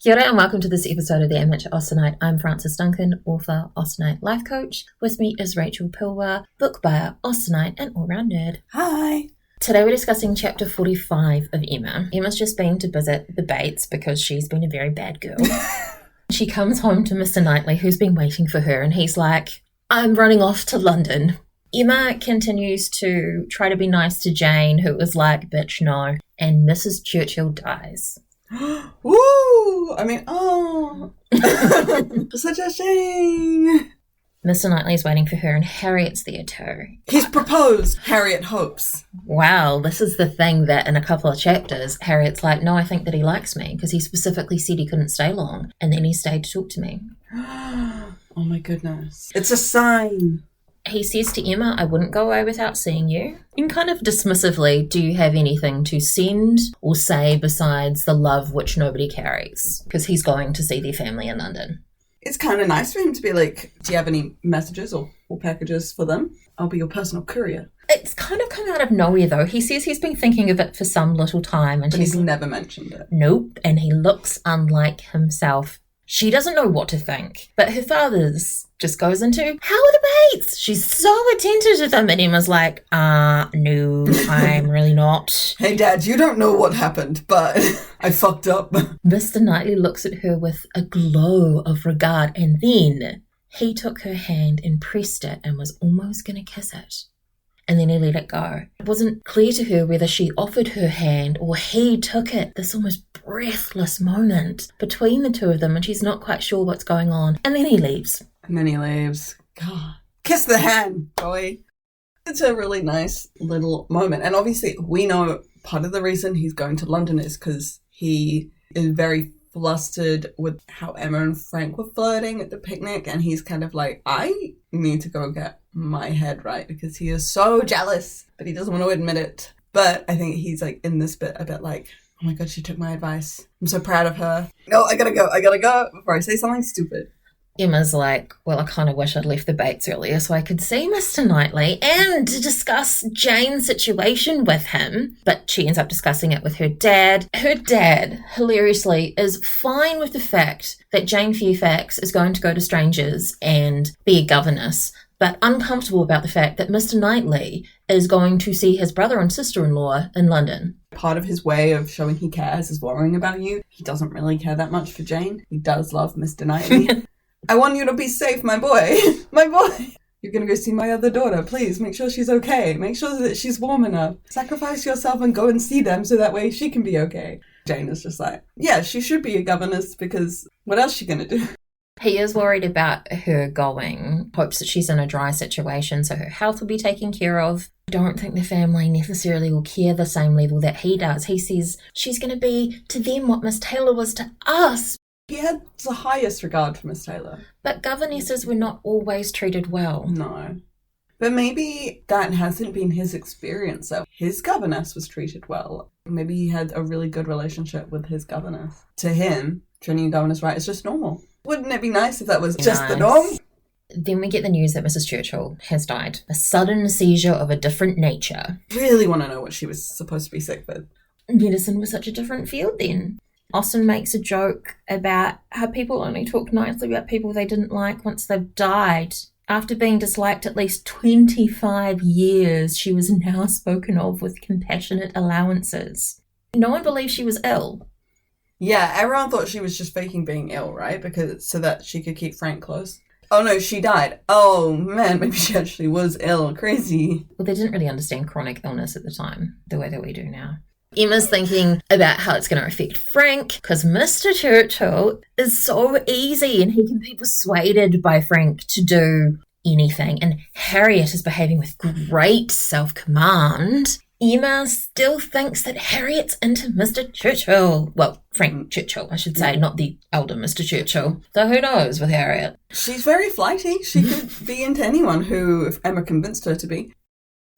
Kia ora and welcome to this episode of the Amateur Austenite. I'm Frances Duncan, author, Austenite life coach. With me is Rachel Pilwer, book buyer, Austenite and all-round nerd. Hi. Today we're discussing chapter 45 of Emma. Emma's just been to visit the Bates because she's been a very bad girl. She comes home to Mr. Knightley, who's been waiting for her, and he's like, I'm running off to London. Emma continues to try to be nice to Jane, who is like, bitch, no. And Mrs. Churchill dies. Woo! Such a shame. Mr. Knightley's waiting for her and Harriet's there too. He's proposed, Harriet hopes. Wow, this is the thing that in a couple of chapters, Harriet's like, no, I think that he likes me because he specifically said he couldn't stay long. And then he stayed to talk to me. Oh my goodness. It's a sign. He says to Emma, I wouldn't go away without seeing you. And kind of dismissively, do you have anything to send or say besides the love which nobody carries? Because he's going to see their family in London. It's kind of nice for him to be like, do you have any messages or packages for them? I'll be your personal courier. It's kind of come out of nowhere, though. He says he's been thinking of it for some little time. And but he's never mentioned it. Nope. And he looks unlike himself. She doesn't know what to think. But her father's just goes into, how are the Bates? She's so attentive to them. And Emma's like, no, I'm really not. Hey, Dad, you don't know what happened, but I fucked up. Mr. Knightley looks at her with a glow of regard. And then he took her hand and pressed it and was almost going to kiss it. And then he let it go. It wasn't clear to her whether she offered her hand or he took it. This almost breathless moment between the two of them, and she's not quite sure what's going on. And then he leaves. God. Kiss the hand, boy. It's a really nice little moment. And obviously, we know part of the reason he's going to London is because he is very flustered with how Emma and Frank were flirting at the picnic. And he's kind of like, I need to go get my head right because he is so jealous, but he doesn't want to admit it. But I think he's like in this bit a bit like, oh my God, she took my advice. I'm so proud of her. No, I gotta go before I say something stupid. Emma's like, well, I kind of wish I'd left the Bates earlier so I could see Mr. Knightley and to discuss Jane's situation with him. But she ends up discussing it with her dad. Her dad, hilariously, is fine with the fact that Jane Fairfax is going to go to strangers and be a governess, but uncomfortable about the fact that Mr. Knightley is going to see his brother and sister-in-law in London. Part of his way of showing he cares is worrying about you. He doesn't really care that much for Jane. He does love Mr. Knightley. I want you to be safe, my boy. My boy. You're going to go see my other daughter. Please make sure she's okay. Make sure that she's warm enough. Sacrifice yourself and go and see them so that way she can be okay. Jane is just like, yeah, she should be a governess because what else is she going to do? He is worried about her going, hopes that she's in a dry situation so her health will be taken care of. I don't think the family necessarily will care the same level that he does. He says she's going to be to them what Miss Taylor was to us. He had the highest regard for Miss Taylor. But governesses were not always treated well. No. But maybe that hasn't been his experience, though. His governess was treated well. Maybe he had a really good relationship with his governess. To him, treating a governess right is just normal. Wouldn't it be nice if that was just the norm? Then we get the news that Mrs. Churchill has died. A sudden seizure of a different nature. Really want to know what she was supposed to be sick with. Medicine was such a different field then. Austen makes a joke about how people only talk nicely about people they didn't like once they've died. After being disliked at least 25 years, she was now spoken of with compassionate allowances. No one believed she was ill. Yeah, everyone thought she was just faking being ill, right? Because so that she could keep Frank close. Oh no, she died. Oh man, maybe she actually was ill. Crazy. Well, they didn't really understand chronic illness at the time, the way that we do now. Emma's thinking about how it's going to affect Frank because Mr. Churchill is so easy and he can be persuaded by Frank to do anything. And Harriet is behaving with great self-command. Emma still thinks that Harriet's into Mr. Churchill. Well, Frank Churchill, I should say, not the elder Mr. Churchill. Though who knows with Harriet. She's very flighty. She could be into anyone who, if Emma convinced her to be.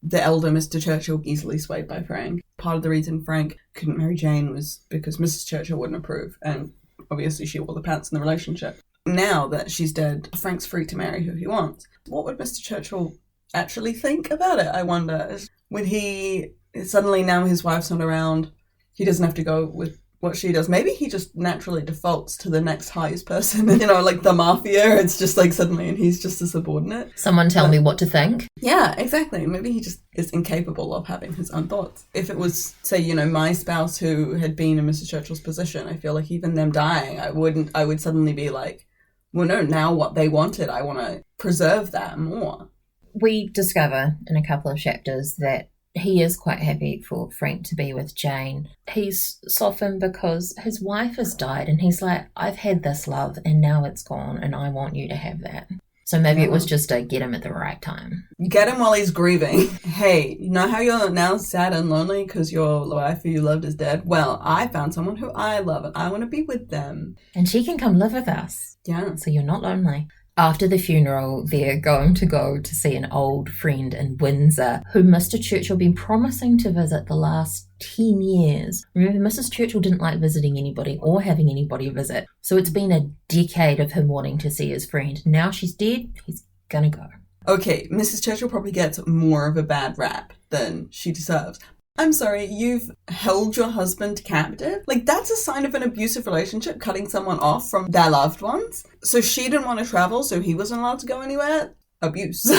The elder Mr. Churchill easily swayed by Frank. Part of the reason Frank couldn't marry Jane was because Mrs. Churchill wouldn't approve, and obviously she wore the pants in the relationship. Now that she's dead, Frank's free to marry who he wants. What would Mr. Churchill actually think about it, I wonder? Would he, suddenly now his wife's not around, he doesn't have to go with what she does. Maybe he just naturally defaults to the next highest person. You know, like the mafia, it's just like suddenly and he's just a subordinate. Someone tell me what to think. Yeah, exactly. Maybe he just is incapable of having his own thoughts. If it was, say, you know, my spouse who had been in Mr. Churchill's position, I feel like even them dying, I would suddenly be like, well, no, now what they wanted, I want to preserve that more. We discover in a couple of chapters that he is quite happy for Frank to be with Jane. He's softened because his wife has died and he's like, I've had this love and now it's gone and I want you to have that. So maybe it was just to get him at the right time. Get him while he's grieving. Hey, you know how you're now sad and lonely because your wife who you loved is dead? Well, I found someone who I love and I want to be with them. And she can come live with us. Yeah. So you're not lonely. After the funeral, they're going to go to see an old friend in Windsor who Mr. Churchill been promising to visit the last 10 years. Remember, Mrs. Churchill didn't like visiting anybody or having anybody visit. So it's been a decade of him wanting to see his friend. Now she's dead, he's gonna go. Okay, Mrs. Churchill probably gets more of a bad rap than she deserves. I'm sorry, you've held your husband captive? Like, that's a sign of an abusive relationship, cutting someone off from their loved ones. So she didn't want to travel, so he wasn't allowed to go anywhere? Abuse.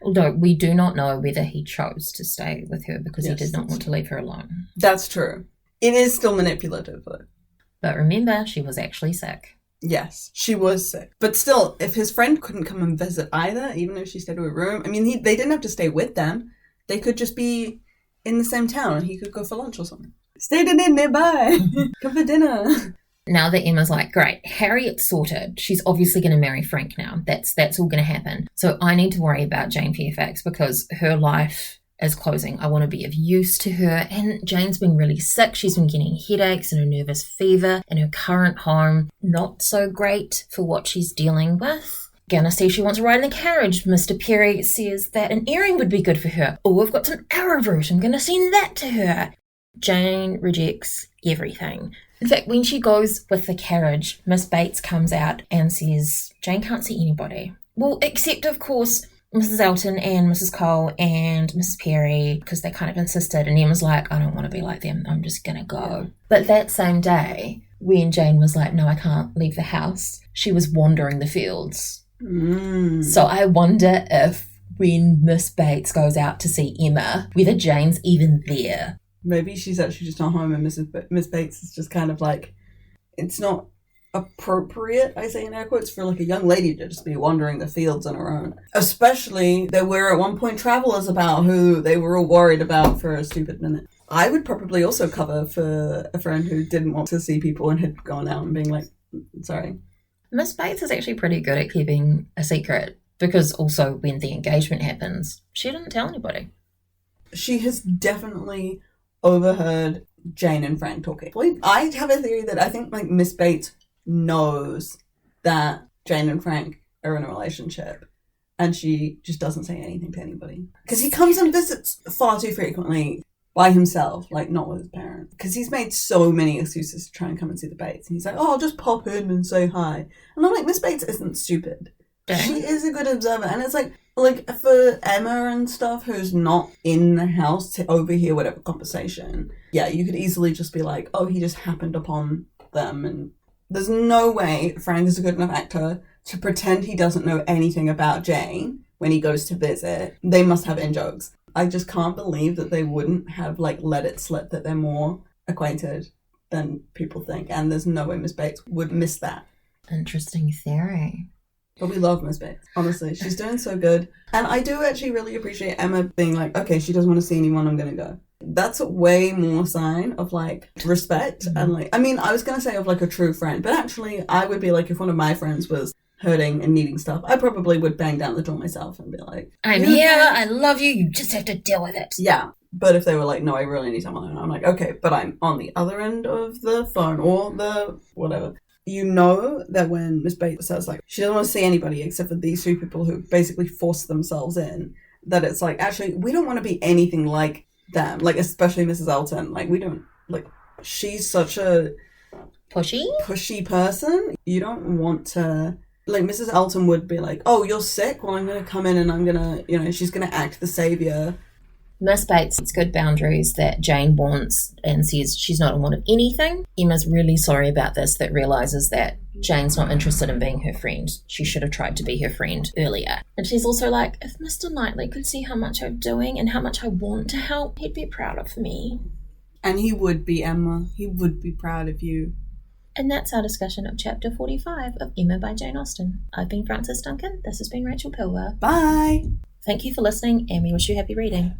Although we do not know whether he chose to stay with her because Yes, he did not want to leave her alone. That's true. It is still manipulative, though. But remember, she was actually sick. Yes, she was sick. But still, if his friend couldn't come and visit either, even though she stayed in a room, I mean, they didn't have to stay with them. They could just be in the same town and he could go for lunch or something. Stayed in nearby. Come for dinner. Now that Emma's like, great, Harriet's sorted. She's obviously going to marry Frank now. That's all going to happen. So I need to worry about Jane Fairfax because her life is closing. I want to be of use to her. And Jane's been really sick. She's been getting headaches and a nervous fever in her current home. Not so great for what she's dealing with. Gonna see she wants to ride in the carriage. Mr. Perry says that an earring would be good for her. Oh, I've got some arrowroot. I'm gonna send that to her. Jane rejects everything. In fact, when she goes with the carriage, Miss Bates comes out and says, Jane can't see anybody. Well, except, of course, Mrs. Elton and Mrs. Cole and Mrs. Perry, because they kind of insisted. And Emma's like, I don't want to be like them. I'm just gonna go. But that same day, when Jane was like, no, I can't leave the house, she was wandering the fields. So I wonder if when Miss Bates goes out to see Emma, whether Jane's even there. Maybe she's actually just not home and Miss Bates is just kind of like, it's not appropriate, I say in air quotes, for like a young lady to just be wandering the fields on her own. Especially there were at one point travelers about who they were all worried about for a stupid minute. I would probably also cover for a friend who didn't want to see people and had gone out and being like, sorry. Miss Bates is actually pretty good at keeping a secret because also when the engagement happens, she didn't tell anybody. She has definitely overheard Jane and Frank talking. I have a theory that I think like Miss Bates knows that Jane and Frank are in a relationship and she just doesn't say anything to anybody. Because he comes and visits far too frequently by himself, like not with his parents. Because he's made so many excuses to try and come and see the Bates. And he's like, oh, I'll just pop in and say hi. And I'm like, Miss Bates isn't stupid. Dang. She is a good observer. And it's like for Emma and stuff who's not in the house to overhear whatever conversation, yeah, you could easily just be like, oh, he just happened upon them. And there's no way Frank is a good enough actor to pretend he doesn't know anything about Jane when he goes to visit. They must have in-jokes. I just can't believe that they wouldn't have like let it slip that they're more acquainted than people think. And there's no way Miss Bates would miss that. Interesting theory. But we love Miss Bates. Honestly, she's doing so good. And I do actually really appreciate Emma being like, okay, she doesn't want to see anyone, I'm going to go. That's a way more sign of like respect. Mm-hmm. And like, I mean, I was going to say of like a true friend, but actually I would be like, if one of my friends was hurting and needing stuff, I probably would bang down the door myself and be like, I'm here, I love you, you just have to deal with it. Yeah. But if they were like, no, I really need someone, I'm like, okay, but I'm on the other end of the phone or the whatever. You know that when Miss Bates says like she doesn't want to see anybody except for these three people who basically force themselves in, that it's like, actually, we don't want to be anything like them, like especially Mrs. Elton. Like we don't, like she's such a pushy person. You don't want to, like Mrs. Elton would be like, oh, you're sick? Well, I'm going to come in and I'm going to, she's going to act the savior Miss Bates sets good boundaries that Jane wants and says she's not in want of anything. Emma's really sorry about this, that realises that Jane's not interested in being her friend. She should have tried to be her friend earlier. And she's also like, if Mr. Knightley could see how much I'm doing and how much I want to help, he'd be proud of me. And he would be, Emma. He would be proud of you. And that's our discussion of Chapter 45 of Emma by Jane Austen. I've been Frances Duncan. This has been Rachel Pilwer. Bye! Thank you for listening, and we wish you happy reading.